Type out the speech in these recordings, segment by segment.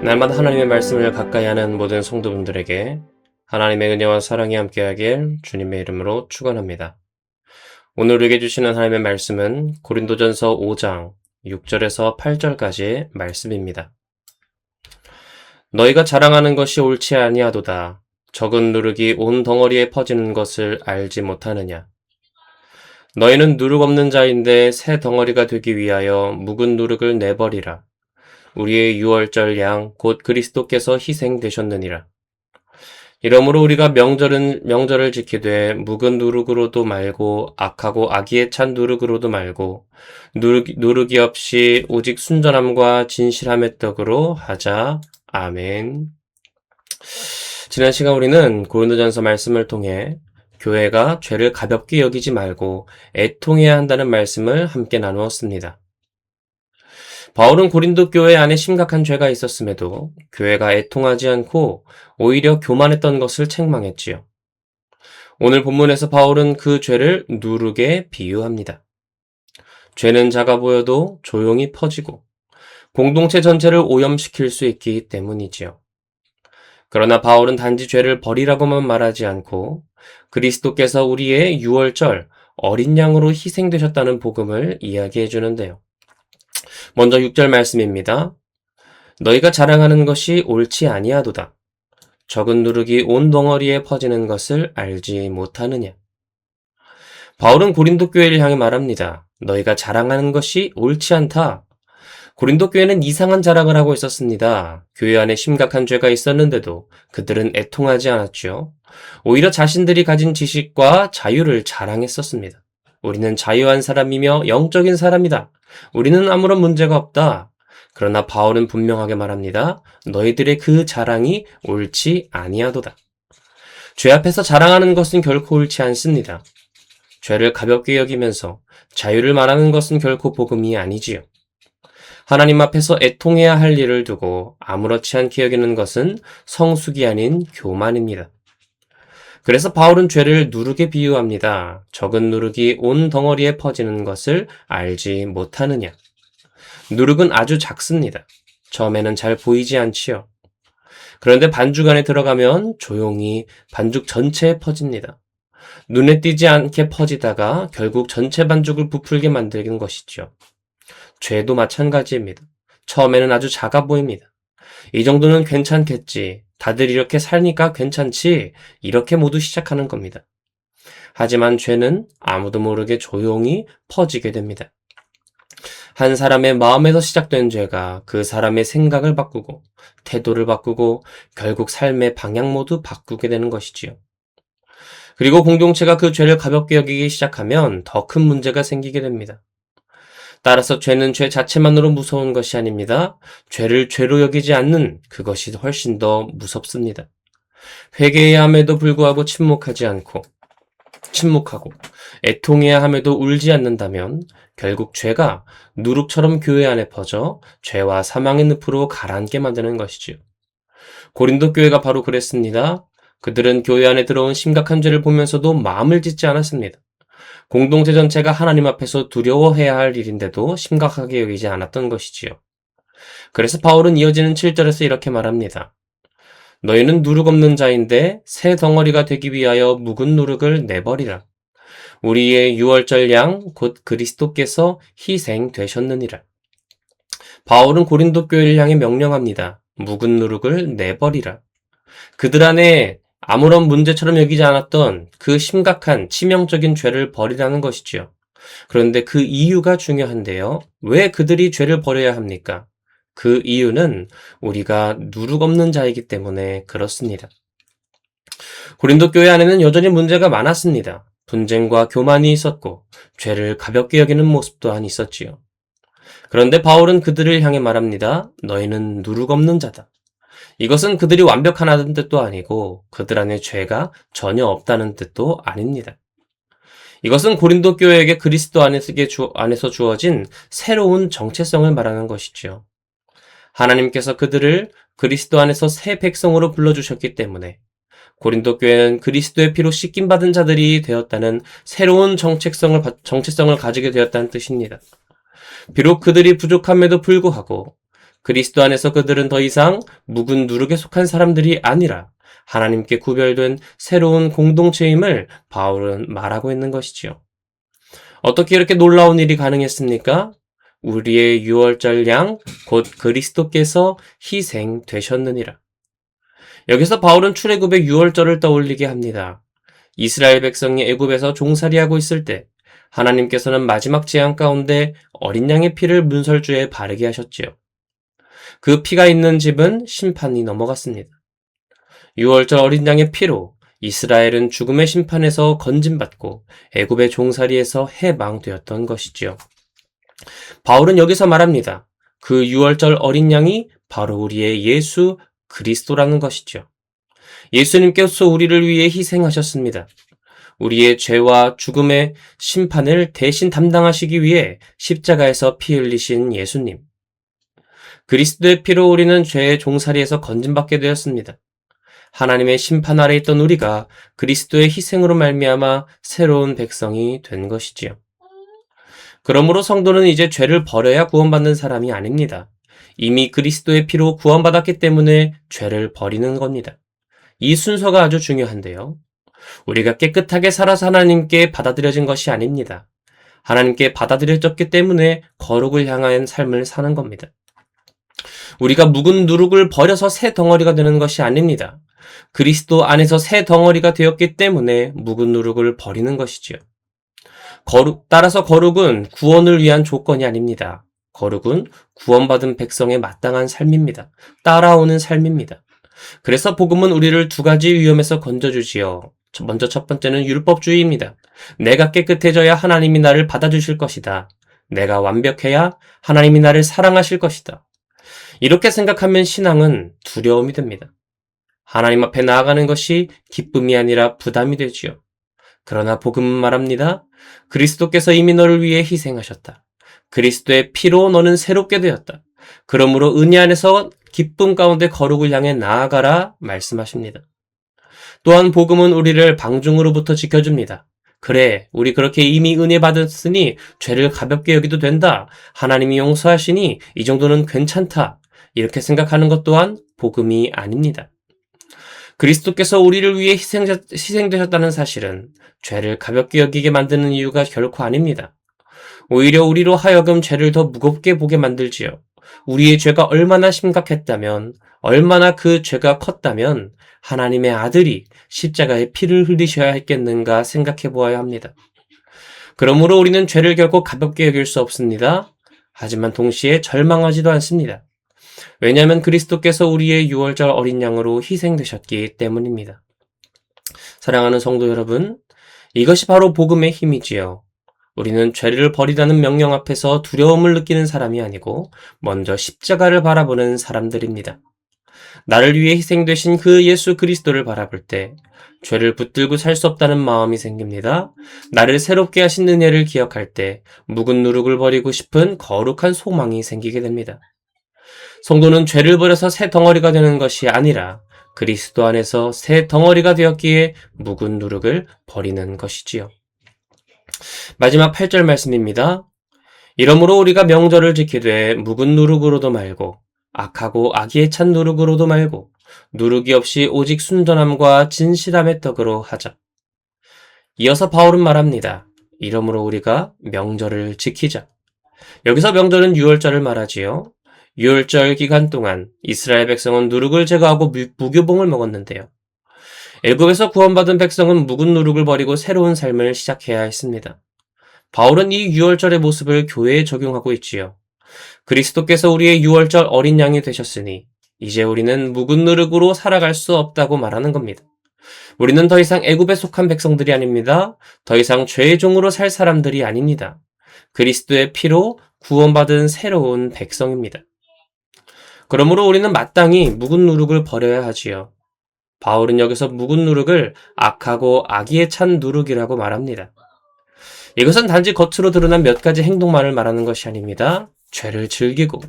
날마다 하나님의 말씀을 가까이 하는 모든 성도분들에게 하나님의 은혜와 사랑이 함께하길 주님의 이름으로 축원합니다. 오늘 우리에게 주시는 하나님의 말씀은 고린도전서 5장 6절에서 8절까지의 말씀입니다. 너희가 자랑하는 것이 옳지 아니하도다. 적은 누룩이 온 덩어리에 퍼지는 것을 알지 못하느냐. 너희는 누룩 없는 자인데 새 덩어리가 되기 위하여 묵은 누룩을 내버리라. 우리의 유월절 양 곧 그리스도께서 희생되셨느니라. 이러므로 우리가 명절을 지키되 묵은 누룩으로도 말고 악하고 악의에 찬 누룩으로도 말고 누룩이 없이 오직 순전함과 진실함의 떡으로 하자. 아멘. 지난 시간 우리는 고린도전서 말씀을 통해 교회가 죄를 가볍게 여기지 말고 애통해야 한다는 말씀을 함께 나누었습니다. 바울은 고린도 교회 안에 심각한 죄가 있었음에도 교회가 애통하지 않고 오히려 교만했던 것을 책망했지요. 오늘 본문에서 바울은 그 죄를 누룩에 비유합니다. 죄는 작아 보여도 조용히 퍼지고 공동체 전체를 오염시킬 수 있기 때문이지요. 그러나 바울은 단지 죄를 버리라고만 말하지 않고 그리스도께서 우리의 유월절 어린 양으로 희생되셨다는 복음을 이야기해 주는데요. 먼저 6절 말씀입니다. 너희가 자랑하는 것이 옳지 아니하도다. 적은 누룩이 온 덩어리에 퍼지는 것을 알지 못하느냐. 바울은 고린도 교회를 향해 말합니다. 너희가 자랑하는 것이 옳지 않다. 고린도 교회는 이상한 자랑을 하고 있었습니다. 교회 안에 심각한 죄가 있었는데도 그들은 애통하지 않았죠. 오히려 자신들이 가진 지식과 자유를 자랑했었습니다. 우리는 자유한 사람이며 영적인 사람이다. 우리는 아무런 문제가 없다. 그러나 바울은 분명하게 말합니다. 너희들의 그 자랑이 옳지 아니하도다. 죄 앞에서 자랑하는 것은 결코 옳지 않습니다. 죄를 가볍게 여기면서 자유를 말하는 것은 결코 복음이 아니지요. 하나님 앞에서 애통해야 할 일을 두고 아무렇지 않게 여기는 것은 성숙이 아닌 교만입니다. 그래서 바울은 죄를 누룩에 비유합니다. 적은 누룩이 온 덩어리에 퍼지는 것을 알지 못하느냐. 누룩은 아주 작습니다. 처음에는 잘 보이지 않지요. 그런데 반죽 안에 들어가면 조용히 반죽 전체에 퍼집니다. 눈에 띄지 않게 퍼지다가 결국 전체 반죽을 부풀게 만드는 것이죠. 죄도 마찬가지입니다. 처음에는 아주 작아 보입니다. 이 정도는 괜찮겠지. 다들 이렇게 살니까 괜찮지. 이렇게 모두 시작하는 겁니다. 하지만 죄는 아무도 모르게 조용히 퍼지게 됩니다. 한 사람의 마음에서 시작된 죄가 그 사람의 생각을 바꾸고 태도를 바꾸고 결국 삶의 방향 모두 바꾸게 되는 것이지요. 그리고 공동체가 그 죄를 가볍게 여기기 시작하면 더 큰 문제가 생기게 됩니다. 따라서 죄는 죄 자체만으로 무서운 것이 아닙니다. 죄를 죄로 여기지 않는 그것이 훨씬 더 무섭습니다. 회개해야 함에도 불구하고 침묵하고 애통해야 함에도 울지 않는다면 결국 죄가 누룩처럼 교회 안에 퍼져 죄와 사망의 늪으로 가라앉게 만드는 것이지요. 고린도 교회가 바로 그랬습니다. 그들은 교회 안에 들어온 심각한 죄를 보면서도 마음을 짓지 않았습니다. 공동체 전체가 하나님 앞에서 두려워해야 할 일인데도 심각하게 여기지 않았던 것이지요. 그래서 바울은 이어지는 7절에서 이렇게 말합니다. 너희는 누룩 없는 자인데 새 덩어리가 되기 위하여 묵은 누룩을 내버리라. 우리의 유월절 양 곧 그리스도께서 희생되셨느니라. 바울은 고린도 교회를 향해 명령합니다. 묵은 누룩을 내버리라. 그들 안에 아무런 문제처럼 여기지 않았던 그 심각한 치명적인 죄를 버리라는 것이지요. 그런데 그 이유가 중요한데요. 왜 그들이 죄를 버려야 합니까? 그 이유는 우리가 누룩 없는 자이기 때문에 그렇습니다. 고린도 교회 안에는 여전히 문제가 많았습니다. 분쟁과 교만이 있었고 죄를 가볍게 여기는 모습 또한 있었지요. 그런데 바울은 그들을 향해 말합니다. 너희는 누룩 없는 자다. 이것은 그들이 완벽하다는 뜻도 아니고 그들 안에 죄가 전혀 없다는 뜻도 아닙니다. 이것은 고린도 교회에게 그리스도 안에서 주어진 새로운 정체성을 말하는 것이지요. 하나님께서 그들을 그리스도 안에서 새 백성으로 불러주셨기 때문에 고린도 교회는 그리스도의 피로 씻김받은 자들이 되었다는 새로운 정체성을 가지게 되었다는 뜻입니다. 비록 그들이 부족함에도 불구하고 그리스도 안에서 그들은 더 이상 묵은 누룩에 속한 사람들이 아니라 하나님께 구별된 새로운 공동체임을 바울은 말하고 있는 것이지요. 어떻게 이렇게 놀라운 일이 가능했습니까? 우리의 유월절 양, 곧 그리스도께서 희생되셨느니라. 여기서 바울은 출애굽의 유월절을 떠올리게 합니다. 이스라엘 백성이 애굽에서 종살이하고 있을 때 하나님께서는 마지막 재앙 가운데 어린 양의 피를 문설주에 바르게 하셨지요. 그 피가 있는 집은 심판이 넘어갔습니다. 유월절 어린 양의 피로 이스라엘은 죽음의 심판에서 건짐받고 애굽의 종살이에서 해방되었던 것이지요. 바울은 여기서 말합니다. 그 유월절 어린 양이 바로 우리의 예수 그리스도라는 것이죠. 예수님께서 우리를 위해 희생하셨습니다. 우리의 죄와 죽음의 심판을 대신 담당하시기 위해 십자가에서 피 흘리신 예수님. 그리스도의 피로 우리는 죄의 종살이에서 건짐받게 되었습니다. 하나님의 심판 아래 있던 우리가 그리스도의 희생으로 말미암아 새로운 백성이 된 것이지요. 그러므로 성도는 이제 죄를 버려야 구원받는 사람이 아닙니다. 이미 그리스도의 피로 구원받았기 때문에 죄를 버리는 겁니다. 이 순서가 아주 중요한데요. 우리가 깨끗하게 살아서 하나님께 받아들여진 것이 아닙니다. 하나님께 받아들여졌기 때문에 거룩을 향한 삶을 사는 겁니다. 우리가 묵은 누룩을 버려서 새 덩어리가 되는 것이 아닙니다. 그리스도 안에서 새 덩어리가 되었기 때문에 묵은 누룩을 버리는 것이지요. 따라서 거룩은 구원을 위한 조건이 아닙니다. 거룩은 구원받은 백성의 마땅한 삶입니다. 따라오는 삶입니다. 그래서 복음은 우리를 두 가지 위험에서 건져주지요. 먼저 첫 번째는 율법주의입니다. 내가 깨끗해져야 하나님이 나를 받아주실 것이다. 내가 완벽해야 하나님이 나를 사랑하실 것이다. 이렇게 생각하면 신앙은 두려움이 됩니다. 하나님 앞에 나아가는 것이 기쁨이 아니라 부담이 되지요. 그러나 복음은 말합니다. 그리스도께서 이미 너를 위해 희생하셨다. 그리스도의 피로 너는 새롭게 되었다. 그러므로 은혜 안에서 기쁨 가운데 거룩을 향해 나아가라 말씀하십니다. 또한 복음은 우리를 방중으로부터 지켜줍니다. 그래, 우리 그렇게 이미 은혜 받았으니 죄를 가볍게 여기도 된다. 하나님이 용서하시니 이 정도는 괜찮다. 이렇게 생각하는 것 또한 복음이 아닙니다. 그리스도께서 우리를 위해 희생되셨다는 사실은 죄를 가볍게 여기게 만드는 이유가 결코 아닙니다. 오히려 우리로 하여금 죄를 더 무겁게 보게 만들지요. 우리의 죄가 얼마나 심각했다면, 얼마나 그 죄가 컸다면 하나님의 아들이 십자가에 피를 흘리셔야 했겠는가 생각해 보아야 합니다. 그러므로 우리는 죄를 결코 가볍게 여길 수 없습니다. 하지만 동시에 절망하지도 않습니다. 왜냐하면 그리스도께서 우리의 유월절 어린 양으로 희생되셨기 때문입니다. 사랑하는 성도 여러분, 이것이 바로 복음의 힘이지요. 우리는 죄를 버리라는 명령 앞에서 두려움을 느끼는 사람이 아니고 먼저 십자가를 바라보는 사람들입니다. 나를 위해 희생되신 그 예수 그리스도를 바라볼 때 죄를 붙들고 살 수 없다는 마음이 생깁니다. 나를 새롭게 하신 은혜를 기억할 때 묵은 누룩을 버리고 싶은 거룩한 소망이 생기게 됩니다. 성도는 죄를 버려서 새 덩어리가 되는 것이 아니라 그리스도 안에서 새 덩어리가 되었기에 묵은 누룩을 버리는 것이지요. 마지막 8절 말씀입니다. 이러므로 우리가 명절을 지키되 묵은 누룩으로도 말고 악하고 악의에 찬 누룩으로도 말고 누룩이 없이 오직 순전함과 진실함의 떡으로 하자. 이어서 바울은 말합니다. 이러므로 우리가 명절을 지키자. 여기서 명절은 유월절을 말하지요. 유월절 기간 동안 이스라엘 백성은 누룩을 제거하고 무교봉을 먹었는데요. 애굽에서 구원받은 백성은 묵은 누룩을 버리고 새로운 삶을 시작해야 했습니다. 바울은 이 유월절의 모습을 교회에 적용하고 있지요. 그리스도께서 우리의 유월절 어린 양이 되셨으니 이제 우리는 묵은 누룩으로 살아갈 수 없다고 말하는 겁니다. 우리는 더 이상 애굽에 속한 백성들이 아닙니다. 더 이상 죄의 종으로 살 사람들이 아닙니다. 그리스도의 피로 구원받은 새로운 백성입니다. 그러므로 우리는 마땅히 묵은 누룩을 버려야 하지요. 바울은 여기서 묵은 누룩을 악하고 악의에 찬 누룩이라고 말합니다. 이것은 단지 겉으로 드러난 몇 가지 행동만을 말하는 것이 아닙니다. 죄를 즐기고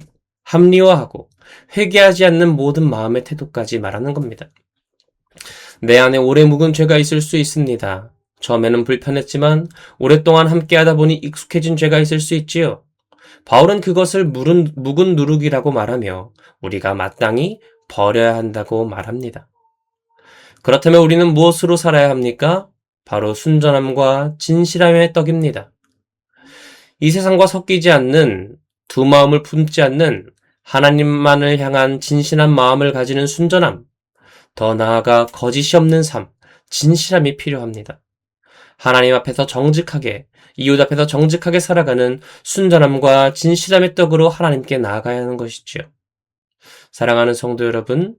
합리화하고 회개하지 않는 모든 마음의 태도까지 말하는 겁니다. 내 안에 오래 묵은 죄가 있을 수 있습니다. 처음에는 불편했지만 오랫동안 함께하다 보니 익숙해진 죄가 있을 수 있지요. 바울은 그것을 묵은 누룩이라고 말하며 우리가 마땅히 버려야 한다고 말합니다. 그렇다면 우리는 무엇으로 살아야 합니까? 바로 순전함과 진실함의 떡입니다. 이 세상과 섞이지 않는, 두 마음을 품지 않는 하나님만을 향한 진실한 마음을 가지는 순전함, 더 나아가 거짓이 없는 삶, 진실함이 필요합니다. 하나님 앞에서 정직하게, 이웃 앞에서 정직하게 살아가는 순전함과 진실함의 떡으로 하나님께 나아가야 하는 것이지요. 사랑하는 성도 여러분,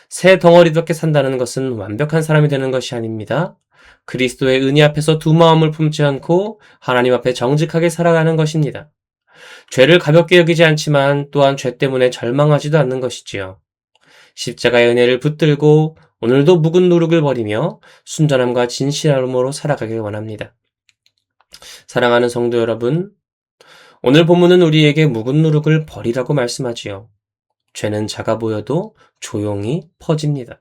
새 덩어리답게 산다는 것은 완벽한 사람이 되는 것이 아닙니다. 그리스도의 은혜 앞에서 두 마음을 품지 않고 하나님 앞에 정직하게 살아가는 것입니다. 죄를 가볍게 여기지 않지만 또한 죄 때문에 절망하지도 않는 것이지요. 십자가의 은혜를 붙들고 오늘도 묵은 누룩을 버리며 순전함과 진실함으로 살아가길 원합니다. 사랑하는 성도 여러분, 오늘 본문은 우리에게 묵은 누룩을 버리라고 말씀하지요. 죄는 작아 보여도 조용히 퍼집니다.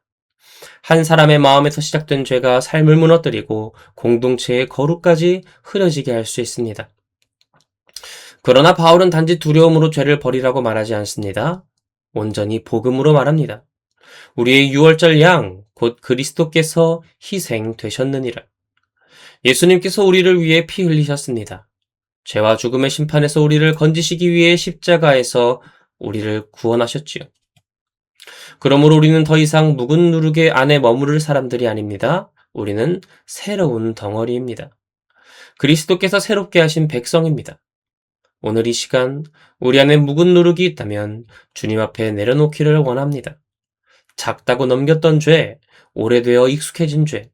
한 사람의 마음에서 시작된 죄가 삶을 무너뜨리고 공동체의 거룩까지 흐려지게 할 수 있습니다. 그러나 바울은 단지 두려움으로 죄를 버리라고 말하지 않습니다. 온전히 복음으로 말합니다. 우리의 유월절 양, 곧 그리스도께서 희생되셨느니라. 예수님께서 우리를 위해 피 흘리셨습니다. 죄와 죽음의 심판에서 우리를 건지시기 위해 십자가에서 우리를 구원하셨지요. 그러므로 우리는 더 이상 묵은 누룩의 안에 머무를 사람들이 아닙니다. 우리는 새로운 덩어리입니다. 그리스도께서 새롭게 하신 백성입니다. 오늘 이 시간 우리 안에 묵은 누룩이 있다면 주님 앞에 내려놓기를 원합니다. 작다고 넘겼던 죄, 오래되어 익숙해진 죄,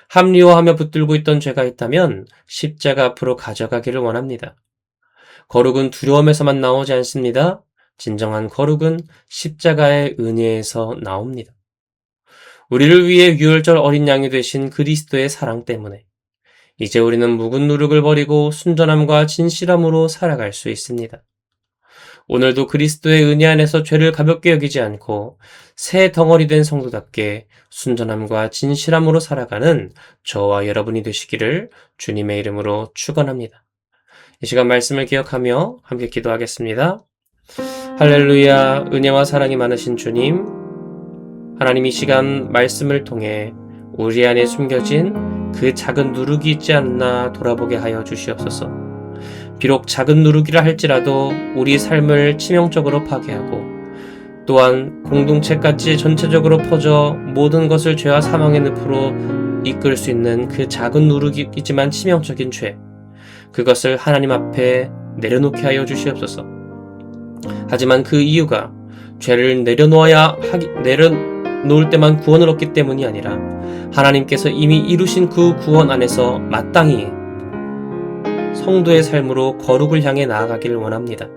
합리화하며 붙들고 있던 죄가 있다면 십자가 앞으로 가져가기를 원합니다. 거룩은 두려움에서만 나오지 않습니다. 진정한 거룩은 십자가의 은혜에서 나옵니다. 우리를 위해 유월절 어린 양이 되신 그리스도의 사랑 때문에 이제 우리는 묵은 누룩을 버리고 순전함과 진실함으로 살아갈 수 있습니다. 오늘도 그리스도의 은혜 안에서 죄를 가볍게 여기지 않고 새 덩어리 된 성도답게 순전함과 진실함으로 살아가는 저와 여러분이 되시기를 주님의 이름으로 축원합니다. 이 시간 말씀을 기억하며 함께 기도하겠습니다. 할렐루야, 은혜와 사랑이 많으신 주님, 하나님 이 시간 말씀을 통해 우리 안에 숨겨진 그 작은 누룩이 있지 않나 돌아보게 하여 주시옵소서. 비록 작은 누룩이라 할지라도 우리 삶을 치명적으로 파괴하고 또한 공동체까지 전체적으로 퍼져 모든 것을 죄와 사망의 늪으로 이끌 수 있는 그 작은 누룩이지만 치명적인 죄, 그것을 하나님 앞에 내려놓게 하여 주시옵소서. 하지만 그 이유가 죄를 내려놓을 때만 구원을 얻기 때문이 아니라 하나님께서 이미 이루신 그 구원 안에서 마땅히 성도의 삶으로 거룩을 향해 나아가기를 원합니다.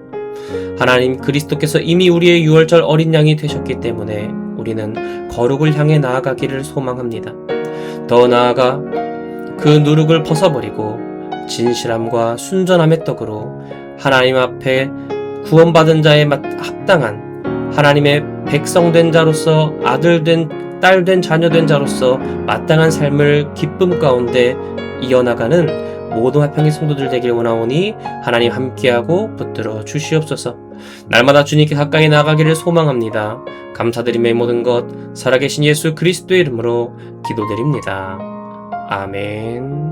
하나님 그리스도께서 이미 우리의 유월절 어린 양이 되셨기 때문에 우리는 거룩을 향해 나아가기를 소망합니다. 더 나아가 그 누룩을 벗어버리고 진실함과 순전함의 떡으로 하나님 앞에 구원받은 자에 합당한 하나님의 백성된 자로서 아들된 딸된 자녀된 자로서 마땅한 삶을 기쁨 가운데 이어나가는 모든 화평의 성도들 되길 원하오니 하나님 함께하고 붙들어 주시옵소서. 날마다 주님께 가까이 나가기를 소망합니다. 감사드리며 이 모든 것 살아계신 예수 그리스도의 이름으로 기도드립니다. 아멘.